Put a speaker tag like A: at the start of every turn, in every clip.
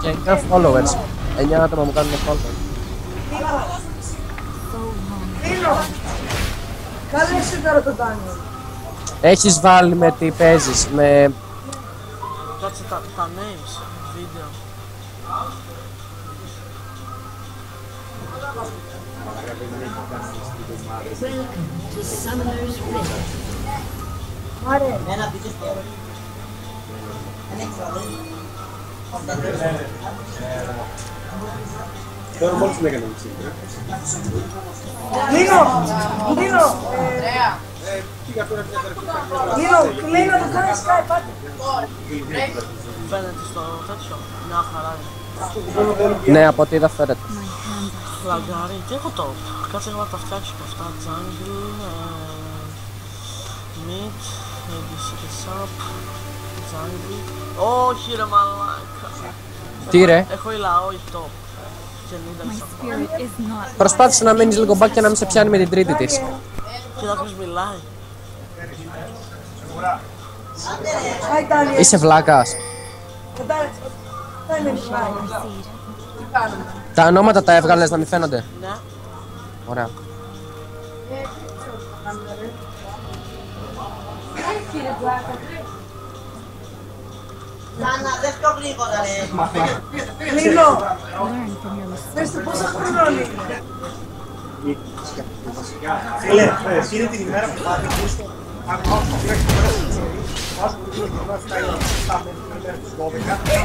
A: Και 9 followers. 9 άτομα μου κάνουν follow.
B: Κάνε εσύ τώρα το Daniel.
A: Έχεις βάλει με τι παίζεις, με...
C: Κάτσε τα names, βίντεο.
B: Άρε.
D: Τώρα μόλις την έκανε μισή.
B: Λίνο, κλείνω το κάνει Skype, πάτε.
C: Φαίνεται στο τέτοιο, μια χαρά είναι.
A: Ναι, από ό,τι είδα φέρεται.
C: Λαγκάρι, τι έχω το. Κάτσε να τα φτιάξω και αυτά. Jungle, mid, ADC και sub, jungle. Όχι ρε μαλάκα.
A: Τι ρε?
C: Έχω ηλαό ή top.
A: Προσπάθησε να μείνεις λίγο back και να μην σε πιάνει με την τρίτη της.
C: Κοίτα ποιος μιλάει.
A: Είσαι βλάκας. Τα ονόματα τα έβγαλες να μην φαίνονται.
C: Ναι.
A: Ωραία.
E: Λάνα, δεν πιο γρήγορα ρε.
B: Λίνο, δες του πόσα χρόνια είναι.
D: Φίλε, είναι την ημέρα που πάτε πίσω.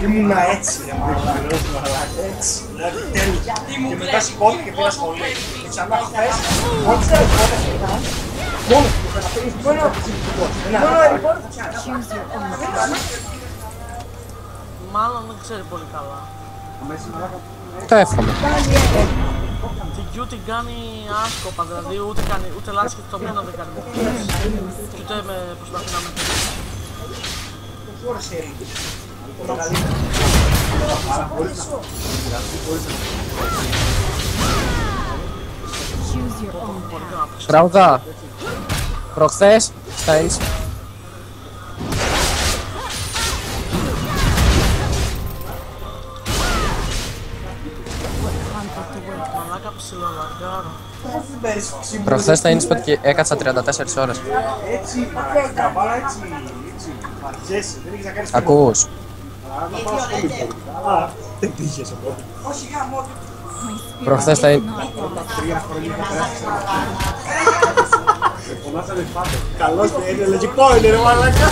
D: Ήμουνα έτσι, έτσι, δηλαδή τέλος. Και μετά σηκώθηκε και πήρα σχολή. Και ξανά χθες, ό,τι δεν σηκώθηκε καν, μόνο που θα παίρνεις μόνο
C: Μάλλον δεν ξέρει πολύ καλά.
A: Το εύχομαι.
C: Την Q την κάνει άσκοπα, δηλαδή ούτε λάθος και το μήνα δεν κάνει. Και ούτε με προσπαθεί να με πειράξει.
A: Τραγουδά. Προχθές, στα Insta.
C: Μαλάκα ψιλολαγκάρω.
A: Προχθές στα Insta και έκατσα 34 ώρες.
D: Έτσι, καβάλα έτσι, βαριέσαι, δεν έχεις να κάνεις
A: Ακούς.
D: Αλλά δεν πήγες οπότε.
A: Προχθές στα Insta.
D: 3 χρόνια θα περάσεις. Φωνάσανε πάντα. Καλώς και είναι λογικό είναι ρε μαλάκα.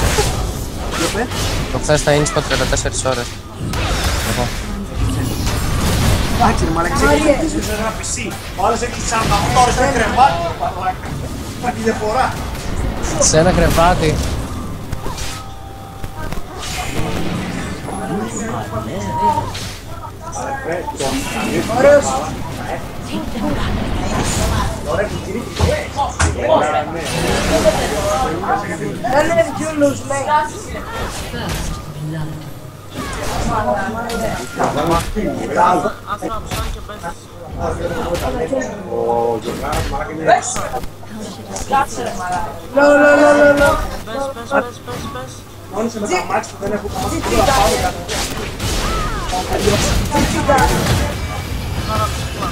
A: Προχθές στα Insta 34 ώρες. Εγώ.
D: Εντάξει ρε μαλάκα, σε έχεις ένα PC. Ο άλλος έχει 48 ώρες ένα κρεβάτι ρε μαλάκα. Υπάρχει διαφορά.
A: Σε ένα κρεβάτι.
B: Ωραίος. Δεν είναι Γιούλους, λέει.
C: Άσε να ψάρει και πες.
D: Ο Γιωργάρας μαλάκα είναι έξω.
B: Λο.
C: Πες.
D: Μόνος με τα μάτια που δεν έχουν καμάσει όλα πάνω κάτω.
C: Άρα ψηφλά.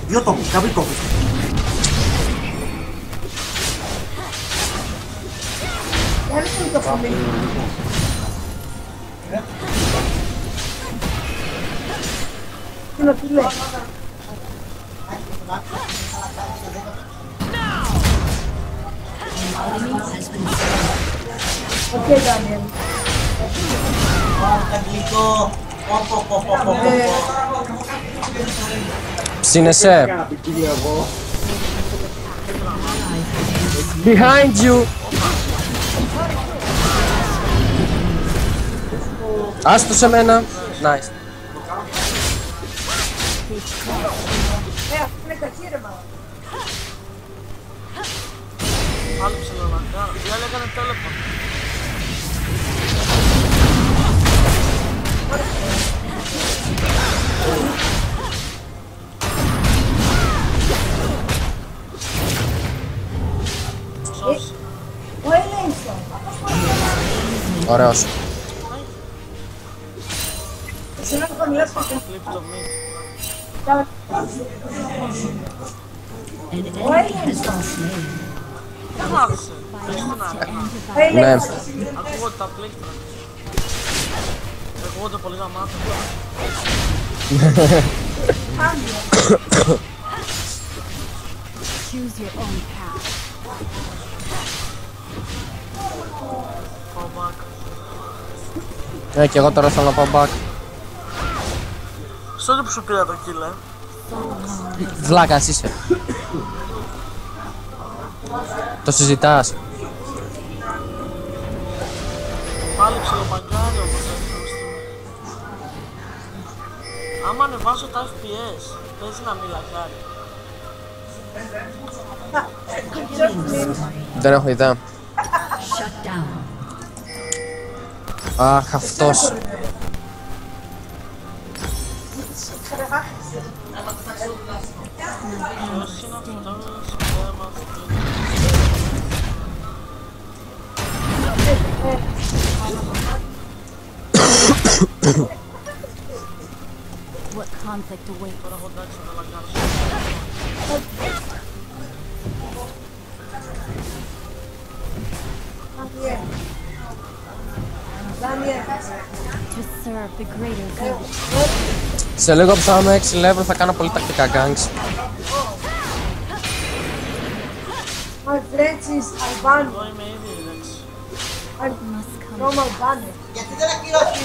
D: Δύο τόπους, κάποιοι τόπους.
B: Έρχεται το φωμί. Τι να του λέει. Οκ, Daniel.
E: Αγγλικό.
A: Ψήνεσαι.
D: Έκανα ποικίλια εγώ.
A: Behind you. Άστο σε μένα. Nice.
B: Αυτό είναι κακή ρε μάλλον.
C: Πάλι ψιλολαγκάρω. Η άλλη έκανε τέλεπον.
B: Ο Ελέησον.
A: Ωραίος.
B: Σε ένα χαμηλό
C: Flip το mid. Δεν μ' άρεσε. Πες την άλλη.
A: Ναι.
C: Ακούγονται τα πλήκτρα. Ακούγονται πολύ γαμάτα.
F: Choose your own path.
C: Πάω back.
A: Ναι, και εγώ τώρα θέλω να πάω back.
C: Sorry που σου πήρα το kill,
A: Βλάκας είσαι. Το συζητάς.
C: Πάλι ψιλοπαγκάρι όπως έφυγες. Άμα ανεβάσω τα FPS, παίζει να μην λαγάρει.
A: Δεν έχω ιδέα.
F: Shut down.
A: Αχ, αυτός.
C: Ποιος είναι αυτός που έμαθε.
F: What conflict awaits?
C: Τώρα έχω εντάξει να λαγάρω.
F: To serve the greater good.
A: Σε λίγο που θα είμαι 6 level θα κάνω πολύ τακτικά gangs.
B: My friends is Albano.
C: Εγώ είμαι ήδη εντάξει.
F: Must come.
B: From Albano.
E: Γιατί δεν ακυρώσει.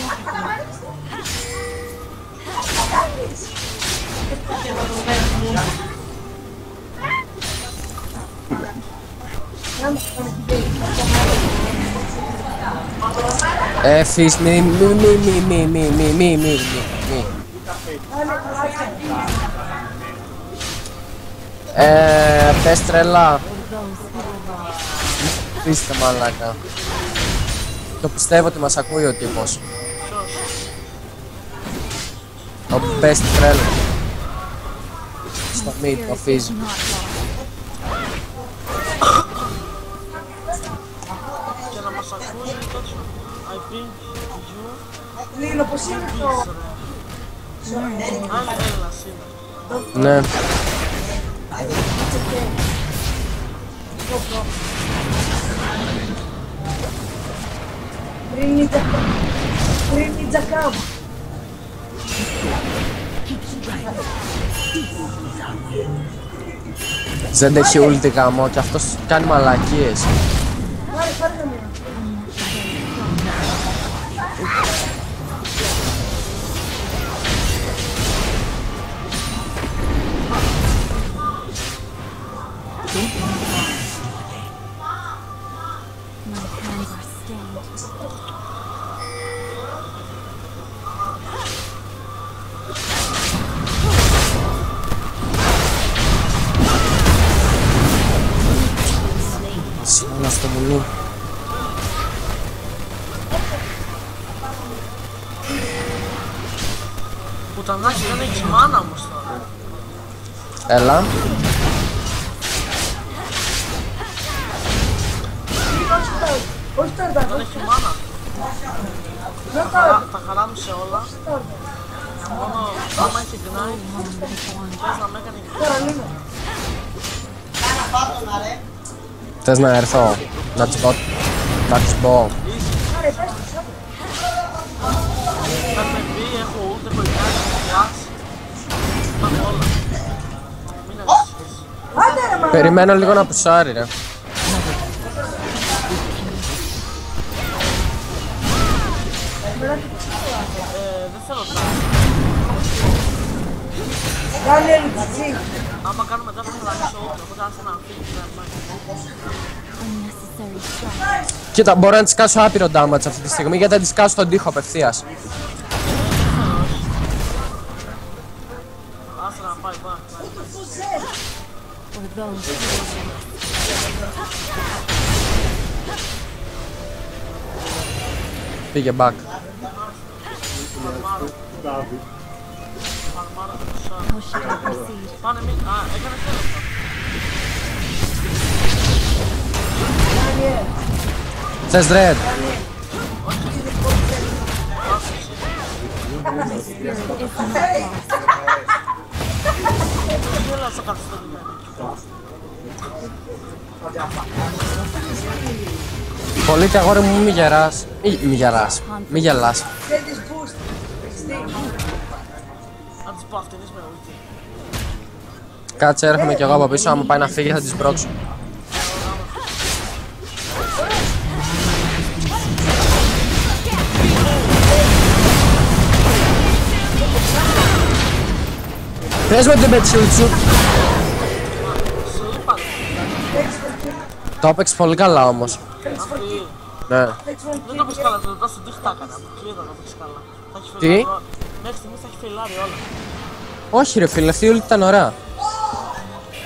A: Φύς, μη. Πες τρελά. Πείστε μαλάκα. Το πιστεύω ότι μας ακούει ο τύπος. Ο best τρέλο. Στο mid, ο Fizz.
F: Not lost.
C: Και να μας ακούει τέτοιο. I think you
B: Λίλο, πώς είναι το...
C: αν Έλληνας είναι.
A: Ναι.
B: Πριν η Τζακάμ.
A: Δεν έχει ulti γάμο και αυτός κάνει μαλακίες.
B: Πάρε το μία.
F: My hands are stained.
A: Σήμερα στο μουλί.
C: Πουτανάκι δεν έχεις μάνα όμως τώρα.
A: Έλα.
B: Όχι τώρα,
C: Δεν έχει μάνα.
B: δεν τώρα.
C: Τα χαράμισε όλα. Μόνο άμα έχει γκνάει, πες να με έκανε
B: Τώρα λίγο.
E: Κάνα πάτωνα ρε.
A: Θες να έρθω, να τους πω. Να τους πω.
B: Πάρε, πες το, σώπη.
C: θα με πει, έχω ult, έχω γκνάει, έχω φλάς. Πάμε όλα. Μην ανησυχείς.
B: Άντε ρε μάνα.
A: Περιμένω λίγο να πουσάρει ρε.
C: Δεν θέλω τα.
B: Daniel Τζιτζί.
C: Άμα κάνουμε μετά θα χαλαρίσω ult, οπότε άσε να φύγει.
F: Unnecessary strife.
A: Κοίτα, μπορώ να της κάσω άπειρο damage αυτή τη στιγμή γιατί θα της κάσω τον τοίχο απευθείας.
C: Άσε να πάει back.
F: For those who are
A: Πήγε back.
C: Φαρμάρα το πουσάρι.
F: how should I proceed?
C: Πάνε μην. Α, έκανε τέλος.
A: Θες red.
C: Όχι,
F: spirit is not lost.
C: Γέλασα καθυστερημένα.
A: Πολύ και αγόρι μου, μη γεράς. Μη γεράς. Μη γελάς.
B: Και της boost.
C: Αν της πω αυτήν με ουλτή.
A: Κάτσε, έρχομαι κι εγώ από πίσω. Άμα πάει να φύγει, θα τη σπρώξω. Πες μου την πετσούλη σου. Το έπαιξε πολύ καλά όμως.
C: Αυτή.
A: Ναι.
C: Δεν το πεις καλά, το ρωτάς τι χτά έκανα. Κλείδα το πεις καλά. Θα έχει
A: Τι?
C: φεϊλάρει όλα. Μέχρι στιγμής θα έχει φεϊλάρει όλα.
A: Όχι ρε φίλε, αυτή η ult ήταν ωραία.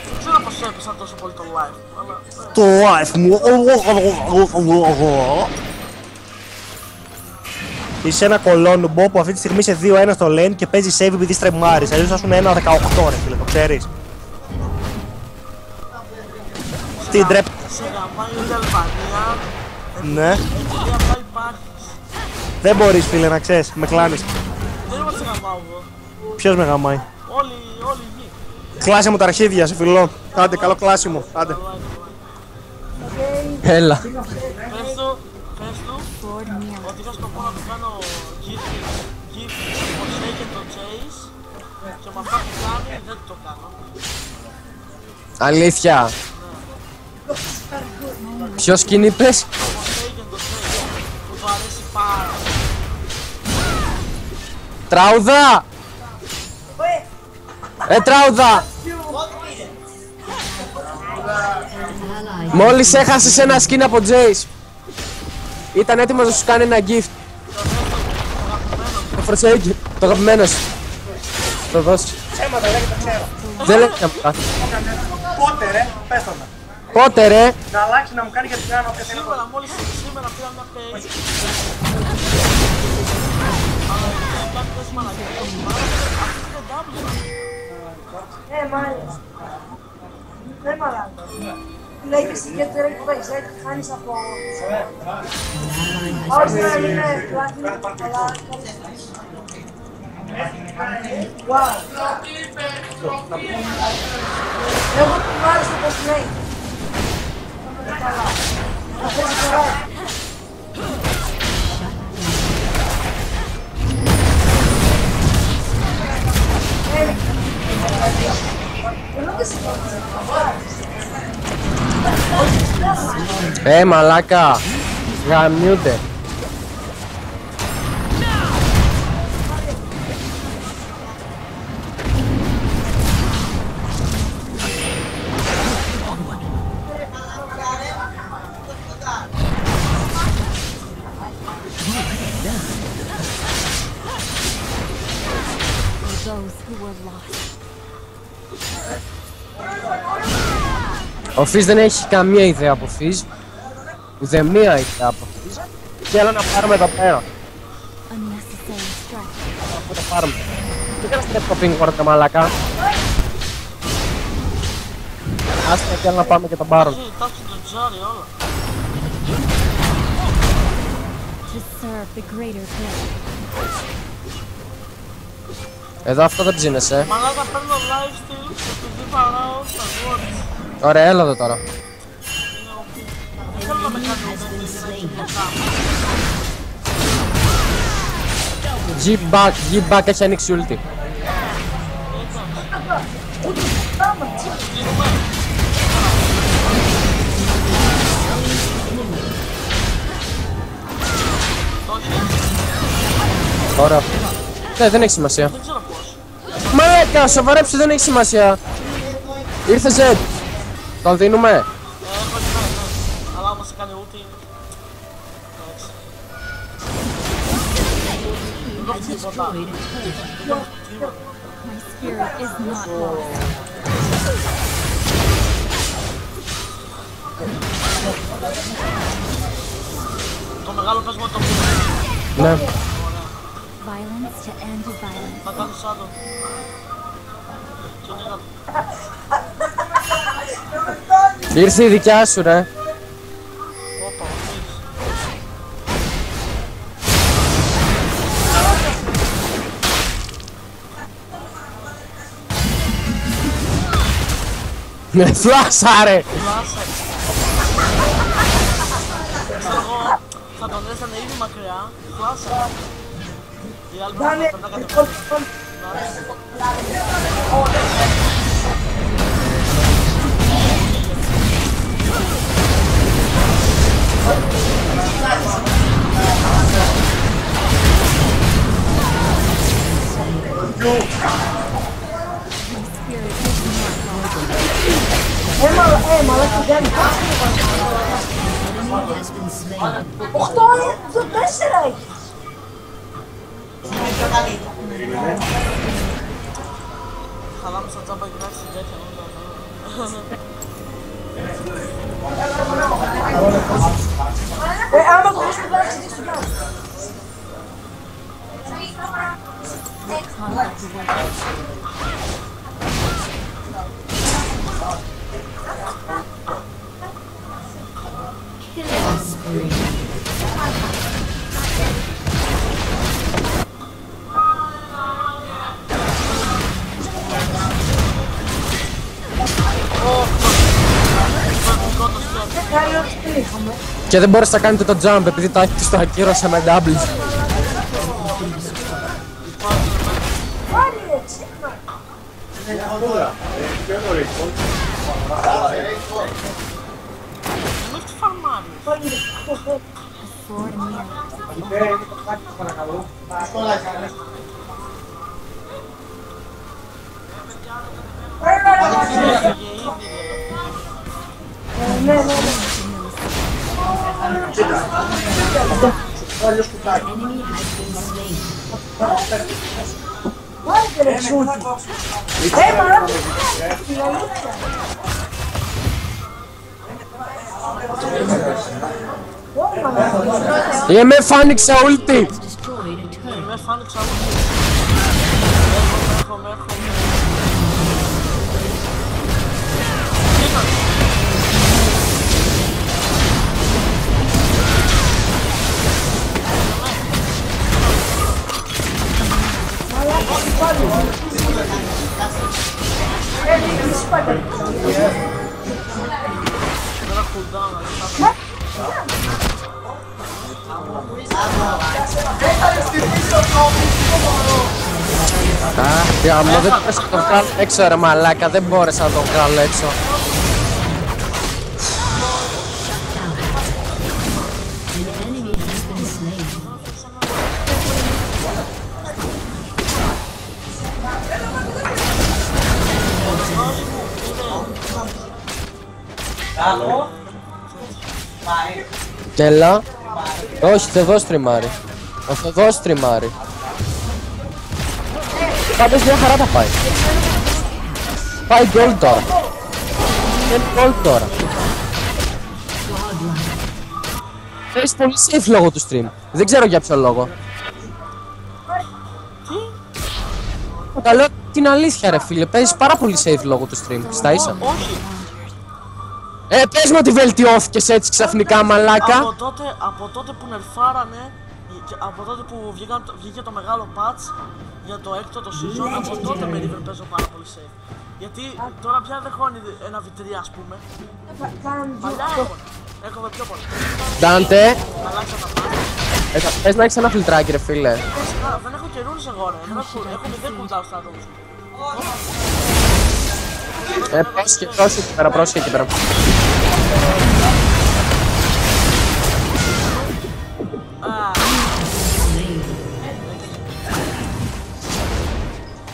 C: Δεν ξέρω πως έπαισα τόσο πολύ το live. Αλλά...
G: Το life μου. Είσαι ένα κολόνουμπο που αυτή τη στιγμή σε 2-1 στο lane και παίζει save επειδή στρεμμάρεις. Αλλιώς θα σου είναι 1-18 ρε φίλε, το ξέρεις. Τι ντρέπ.
C: Σε γαμάει η Αλβανία.
G: Ναι.
C: Τι απλά υπάρχεις.
G: Δεν μπορείς φίλε να ξέρεις, με κλάνεις.
C: Δεν είμαι σε γαμάω εγώ.
G: Ποιος με γαμάει.
C: Όλη η γη.
G: Κλάσε μου τα αρχίδια, σε φιλό. Άντε, καλό κλάσιμο. Άντε.
A: Έλα.
C: Πες του
F: Sword mirror.
C: ότι είχα σκοπό να του κάνω gift Forsaken το Chase και με αυτά που κάνει δεν το κάνω.
A: Αλήθεια. Ποιο σκηνή πες?
C: Forsaken το Chase που του αρέσει πάρα πολύ.
A: Τράουδα! Τράουδα! Μόλις έχασες ένα skin από Jace. Ήταν έτοιμος να σου κάνει ένα gift. Το Forsaken, το αγαπημένο σου. Το δώσει.
D: Ψέματα λέγεται, το ξέρω.
A: Δεν λέει να μου.
D: Πότε ρε, πες το να.
A: Πότε ρε?
D: Να αλλάξει να μου κάνει για την κάνω όποια θέλει.
C: Σήμερα μόλις σήμερα πήρα μια page. Αλλά δεν κάνει τόση μαλακία. Αυτή είναι double.
B: Μάλιστα. Δεν μαλάκα. Λέγεις και τώρα που έχεις έτσι, χάνεις από... Όχι να είναι πλάτη, αλλά... Wow. Εγώ που μ' άρεσε πως λέει. Καλά. Θα παίζει τώρα.
A: Μαλάκα. Γαμιούνται.
F: Those who were lost.
A: Ο Fizz δεν έχει καμία ιδέα από Fizz. Ούτε μία ιδέα από Fizz. Θέλω να πάρουμε εδώ πέρα.
F: Unnecessary stress.
A: Πού το πάρουμε? Τι κάνεις το ping χωρίς τα μαλακά? Άστε, θέλω να πάμε και τον πάρουμε.
C: Τα έχει το τζάρι όλα.
F: To serve the greater good.
A: Εδώ αυτό δεν ψήνεσαι.
C: Μαλάκα παίρνω lifesteal και επειδή παράω στα words.
A: Ωραία, έλα εδώ τώρα.
C: Δεν θέλω να με κάνει
A: G-Back, G-Back έχει ανοίξει ulti. Ωραία. Ναι, δεν έχει σημασία.
C: Δεν ξέρω πώς.
A: Μαλάκα, σοβαρέψε, δεν έχει σημασία. Ήρθε Z. Τον δίνουμε.
C: Έχω ναι. Αλλά άμα σε κάνει ούτι... Εντάξει. Δεν έχω τίποτα.
F: My spirit is not lost.
C: Το μεγάλο πες μου το πήρε.
A: Ναι.
F: Violence to end violence.
C: Θα κάνεις άντο. Κυνήγα του.
A: Ήρθε η δικιά σου, ρε.
C: Όπα, αφήσεις.
A: Φλάσα ρε!
C: Φλάσα. Ξέρω εγώ, θα τον έστανε ήδη μακριά. Φλάσα. Οι άλλοι
B: Κάνε,
C: πρέπει να κατεβαίνουν.
B: Μαλάκα δεν υπάρχει. 8 4 έχει.
C: Χαλάμε στα τζάμπα και κάτι τέτοια.
B: Άμα το έχεις κουβάξει, τι σου κάνει.
A: Και δεν μπόρεσε να κάνει το jump επειδή το έχει στο ακύρωσε με doubles.
B: Πάλι ρε, ξύπνα.
C: Μην τη φαρμάρει.
B: Πάλι ρε. Ναι. Πάλι ρε, ξούτι. Μαλάκα. Την αλήθεια.
A: Η MF άνοιξε ulti!
C: Με φάνηξα όλο. Έρχομαι. Δεν έχω cooldown,
A: Αχ, γάμο, δεν μπόρεσα να τον βγάλω έξω ρε μαλάκα, δεν μπόρεσα να τον βγάλω έξω. Έλα. Όχι, Θεδός τριμάρει. Ο Θεδός τριμάρει. Πάντως μια χαρά τα πάει. Πάει gold τώρα. Είναι gold τώρα. Θέλεις πολύ safe λόγω του stream. Δεν ξέρω για ποιο λόγο. Τα λέω την αλήθεια ρε φίλε. Παίζεις πάρα πολύ safe λόγω του stream. Στα ίσα.
C: όχι.
A: Πες μου ότι βελτιώθηκες έτσι ξαφνικά μαλάκα.
C: Από τότε που νερφάρανε, από τότε που βγήκε το μεγάλο patch για το έκτο το season, από τότε με River παίζω πάρα πολύ safe. Γιατί τώρα πια δεν χώνει ένα V3 ας πούμε. Παλιά έρχομαι πιο πολύ.
A: Ντάντε,
C: Αλλάξα τα πάντα.
A: πες να έχεις ένα φιλτράκι ρε φίλε.
C: Δεν έχω καιρούνες εγώ ρε, έχω 0 cooldown στα rooms.
A: Πρόσχε εκεί πέρα.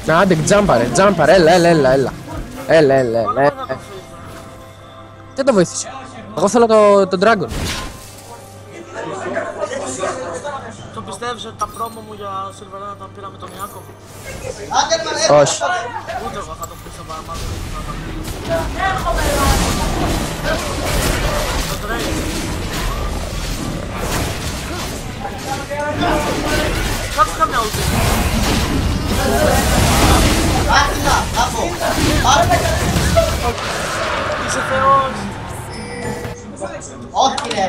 A: Άντε, τζάμπαρε, έλα. Δεν το βοήθησε. Εγώ θέλω τον Dragon.
C: Το πιστεύεις ότι τα promo μου για Silverana τα πήρα με τον Ιάκωβ?
A: Όχι.
C: Ούτε εγώ θα το πείσω παραμάνω. Το Drake. Κάτσε καμιά ulti. Είσαι θεός.
E: Όχι ρε.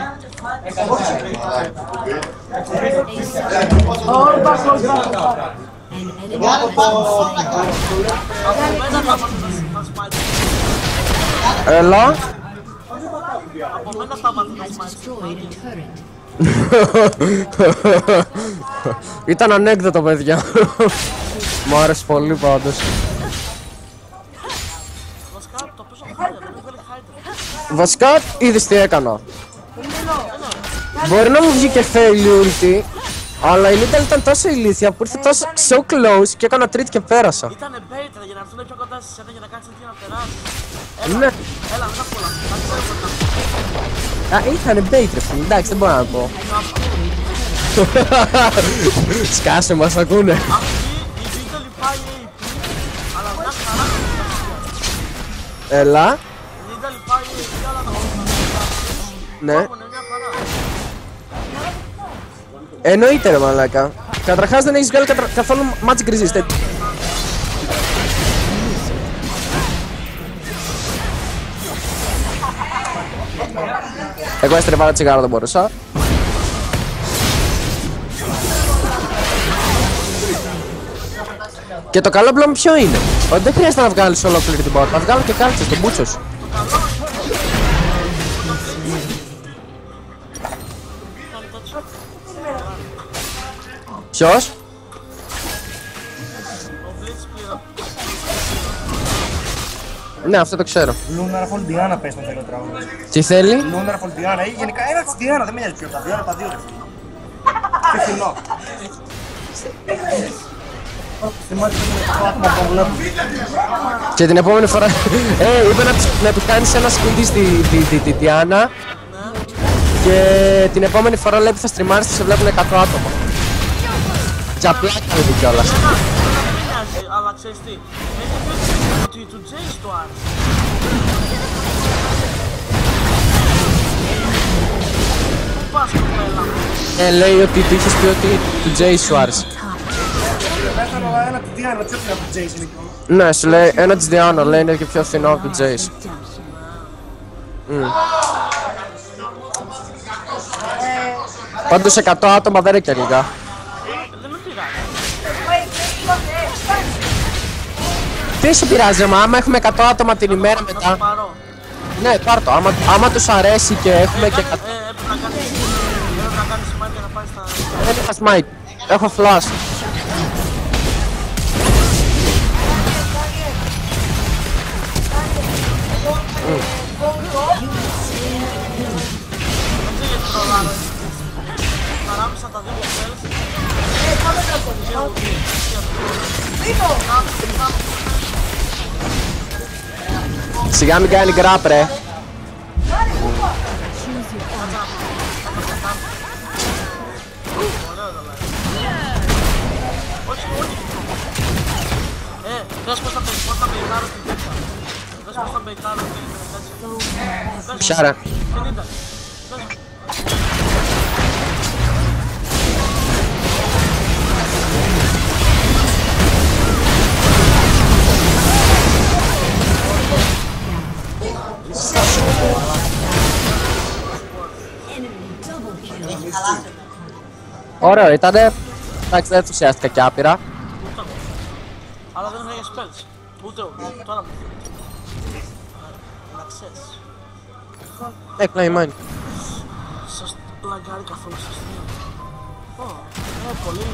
C: Από μένα θα μας πάει.
A: Έλα.
C: Από μένα σταματήμα
A: Ήταν ανέκδοτο, παιδιά. Μου άρεσε πολύ πάντως.
C: Βασικά το παίζω χάλια, δεν έβγαλε χάιντερ.
A: Βασικά είδες τι έκανα. Μπορεί να μου βγει και fail ulti, αλλά η Λίνταλ ήταν τόσο ηλίθια που ήρθε τόσο so close και έκανα τρίτη και πέρασα.
C: Ήτανε bait για να έρθουν πιο κοντά σε σένα για να κάνεις έτσι να περάσεις.
A: Ναι.
C: Έλα, μην τα πολλά.
A: Α, ήτανε bait ρε φίλε, εντάξει δεν μπορώ να πω. Σκάσε μας, ακούνε.
C: Αυτή η βίντεο λιπάει AP, αλλά μια χαρά είναι η
A: Έλα.
C: η βίντεο λιπάει AP, αλλά τα
A: Ναι.
C: έχουν μια χαρά.
A: Εννοείται ρε μαλάκα. Καταρχάς δεν έχεις βγάλει καθόλου magic resist. Εγώ έστρεφα ένα τσιγάρο, δεν μπορούσα. Και το καλό πλέον ποιο είναι? Ότι δεν χρειάζεται να βγάλεις ολόκληρη την πόρτα. Θα βγάλω και κάλτσες, τον μπούτσο σου. Ποιος? Ναι, αυτό το ξέρω.
G: Lunar Fall Diana πες τον θέλω τραγούδι.
A: Τι θέλει?
G: Lunar Fall Diana ή γενικά ένα της Diana, δεν με νοιάζει ποιο τα δύο, τα δύο ρε φίλε. Και φινό. Θυμάται το άτομο που βλέπω.
A: Και την επόμενη φορά είπε να επιχάνεις ένα σκουντί στη Diana. Και την επόμενη φορά λέει θα στριμάρεις και σε βλέπουν 100 άτομα. Για πλάκα είναι κιόλας.
C: Δεν μοιάζει, αλλά ξέρεις τι. Έχει πει ότι του Jace το άρεσε. Πού πας κοπέλα?
A: Λέει ότι του είχες πει ότι του Jace σου άρεσε.
G: Έφερα ένα της Diana, πιο φθηνό από τον Jason είναι κιόλας.
A: Ναι, σου λέει ένα της Diana, λέει είναι και πιο φθηνό από του Jace. Πάντως 100 άτομα δεν είναι και λίγα.
C: Δεν με πειράζει.
A: Τι σου πειράζει, άμα έχουμε 100 άτομα την ημέρα
C: Να το
A: μετά.
C: πάρω.
A: Ναι, πάρ' το. Άμα τους αρέσει και έχουμε και 100.
C: Έπρεπε να κάνεις σημάδι για να πάει στα...
A: Δεν είχα smite. Έχω flash.
C: Δεν γιατί τρολάρω. Παράμισα τα δύο spells.
A: Σιγά μην κάνει grab ρε.
C: Όχι, όχι. Δες πώς θα μπεϊτάρω στην τέτοια. Δες πώς θα μπεϊτάρω στην τέτοια.
A: Ποια ρε.
C: 50.
A: Ωραίο ήτανε. Εντάξει, δεν ενθουσιάστηκα κι άπειρα.
C: Αλλά δεν είχα για spells. Ούτε εγώ. Τώρα μου φύγει. Να ξέρεις.
A: Ναι, play mine.
C: Σας λαγκάρει καθόλου στο stream. Πολύ.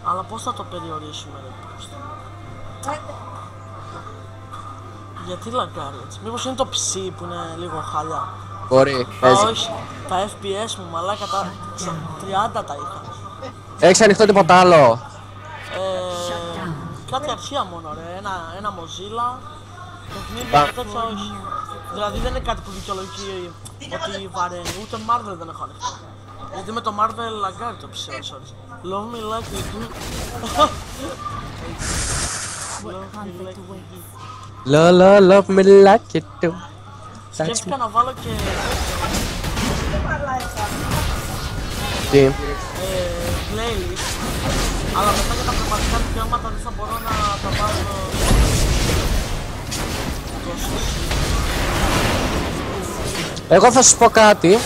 C: Αλλά πώς θα το περιορίσουμε ρε πώς. Γιατί λαγκάρει έτσι. Μήπως είναι το PC που είναι λίγο χαλιά.
A: Μπορεί, παίζει.
C: Όχι, τα FPS μου μαλάκα τα 30 τα είχα.
A: Έχεις ανοιχτό τίποτα άλλο?
C: Κάτι αρχεία μόνο ρε, ένα Mozilla, παιχνίδι
A: Πα.
C: και τέτοια όχι. Δηλαδή δεν είναι κάτι που δικαιολογεί ότι βαραίνει, ούτε Marvel δεν έχω ανοιχτό. Γιατί με το Marvel λαγκάρει το PC, sorry. Love me like you do. Love me like you do.
A: Love me like you do.
C: Σκέφτηκα να βάλω και
A: Τι?
C: playlist, αλλά μετά για τα πραγματικά δικαιώματα δεν θα μπορώ να τα βάλω τόσο.
A: Εγώ θα σου πω κάτι.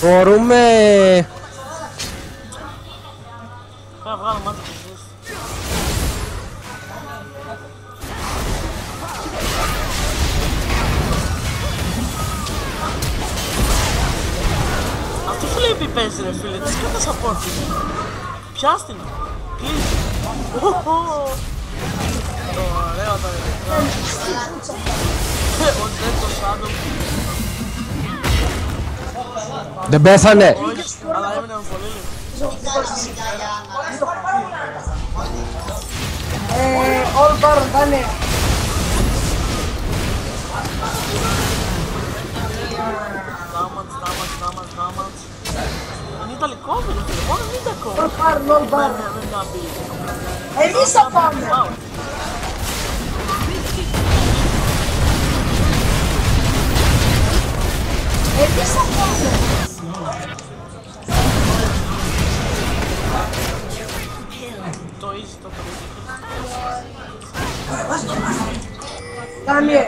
A: Μπορούμε...
C: Πρέπει να βγάλω μάτι και ζήσεις. Happy παίζει ρε φίλε, τι κατά support είναι. Πιάσ' την. Κλείσει. Ωραίο τα ρε. Ο Ζέτο Σάντο.
A: Δεν πέθανε.
C: Όχι, αλλά έμεινε με πολύ λίγο.
B: All Baron, δάνε.
C: Damage. Είναι ιταλικό βίντεο, μόνο είναι ιταλικό.
B: All Baron, all Baron.
C: Δεν είναι αμπίλη.
B: Εμείς θα πάμε. Εμείς θα πάμε.
C: Το easy το παιδί.
B: Daniel,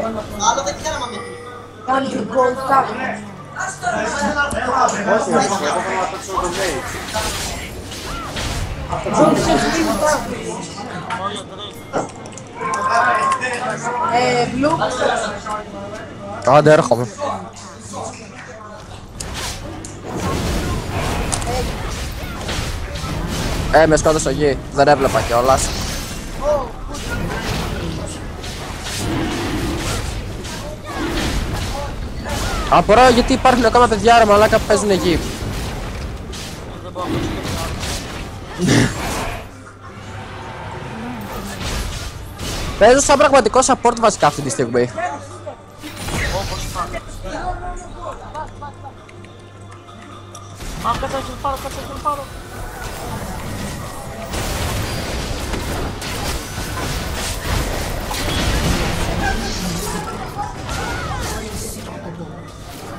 E: Άλλο δεν ξέραμε με τι.
B: Daniel, gold tap.
D: Όχι, εγώ θέλω να παίξω το Mage.
B: Gold green tap.
C: Όχι, Drake.
B: Blue.
A: Άντε, έρχομαι. Με σκότωσε γη. Δεν έβλεπα κιόλας. Απορώ γιατί υπάρχουν ακόμα παιδιά ρε μαλάκα που παίζουν γη.
C: Δεν μπορώ να παίξω.
A: Παίζω σαν πραγματικό support βασικά αυτή τη στιγμή.
C: Όπως πάντα. Α, κάτσε να πάρω.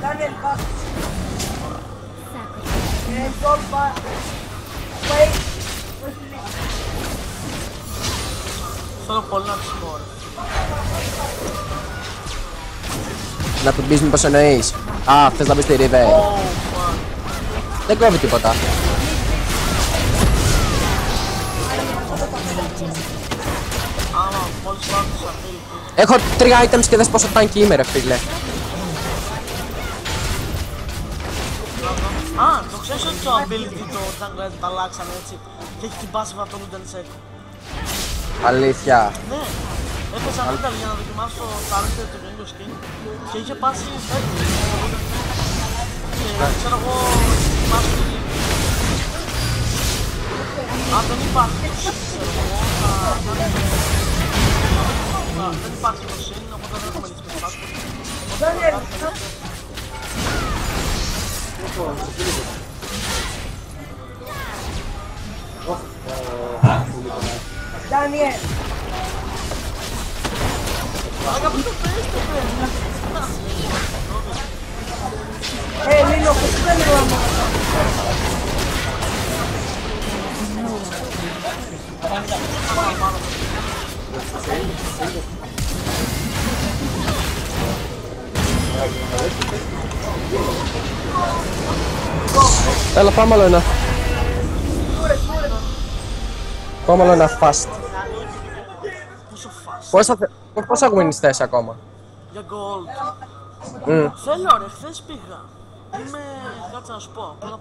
B: Daniel, back. Gold bar. Wait.
C: Θέλω πολύ να τους πω ρε.
A: Να του πεις μήπως εννοείς. Α, θες να μπεις στη River.
C: Oh, fuck.
A: Δεν κόβει τίποτα.
C: Άμα, μόλις πάρω τους αμπίλη.
A: Έχω 3 items και δες πόσο tanky είμαι ρε φίλε.
C: Α, το ξέρεις ότι το ability το jungle τα αλλάξανε έτσι και έχει την passive από το Luden Seko.
A: Αλήθεια.
C: Ναι, έπαιζα Luden για να δοκιμάσω το talent του καινούργιο skin και είχε passive έτσι. Και ξέρω εγώ, passive. Αν δεν υπάρχει το skin, ξέρω εγώ, δεν υπάρχει το skin, οπότε δεν έχουμε λύσει με
B: Daniel, Daniel. Lino, πώς δεν μιλάμε.
A: Έλα πάμε άλλο ένα. Πάμε άλλο ένα fast.
C: Πόσο fast.
A: Πόσα wins θες ακόμα.
C: Για gold.
A: Μμ.
C: Θέλω ρε, χθες πήγα. Είμαι, κάτσε να σου πω. Πρώτα